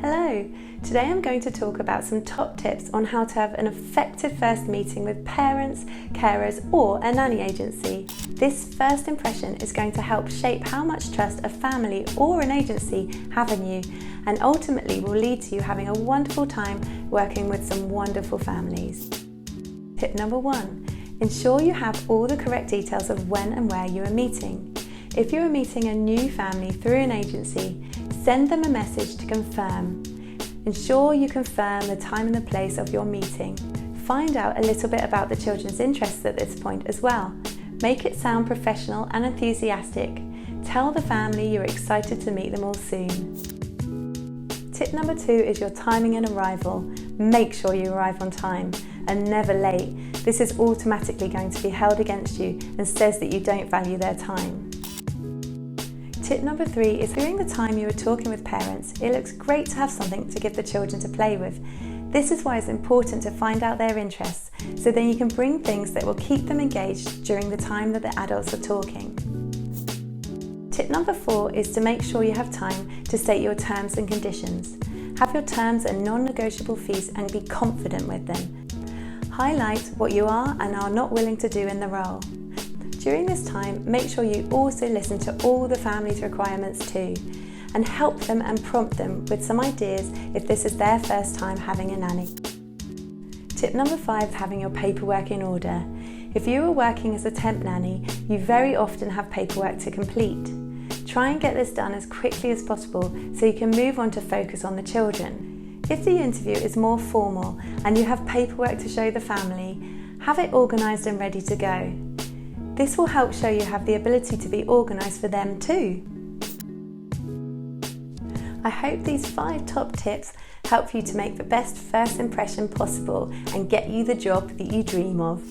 Hello! Today I'm going to talk about some top tips on how to have an effective first meeting with parents, carers or a nanny agency. This first impression is going to help shape how much trust a family or an agency have in you and ultimately will lead to you having a wonderful time working with some wonderful families. Tip number 1. Ensure you have all the correct details of when and where you are meeting. If you are meeting a new family through an agency, send them a message to confirm. Ensure you confirm the time and the place of your meeting. Find out a little bit about the children's interests at this point as well. Make it sound professional and enthusiastic. Tell the family you're excited to meet them all soon. Tip number 2 is your timing and arrival. Make sure you arrive on time and never late. This is automatically going to be held against you and says that you don't value their time. Tip number 3 is during the time you are talking with parents, it looks great to have something to give the children to play with. This is why it's important to find out their interests, so then you can bring things that will keep them engaged during the time that the adults are talking. Tip number 4 is to make sure you have time to state your terms and conditions. Have your terms and non-negotiable fees and be confident with them. Highlight what you are and are not willing to do in the role. During this time, make sure you also listen to all the family's requirements too, and help them and prompt them with some ideas if this is their first time having a nanny. Tip number 5 is having your paperwork in order. If you are working as a temp nanny, you very often have paperwork to complete. Try and get this done as quickly as possible so you can move on to focus on the children. If the interview is more formal and you have paperwork to show the family, have it organised and ready to go. This will help show you have the ability to be organised for them too. I hope these 5 top tips help you to make the best first impression possible and get you the job that you dream of.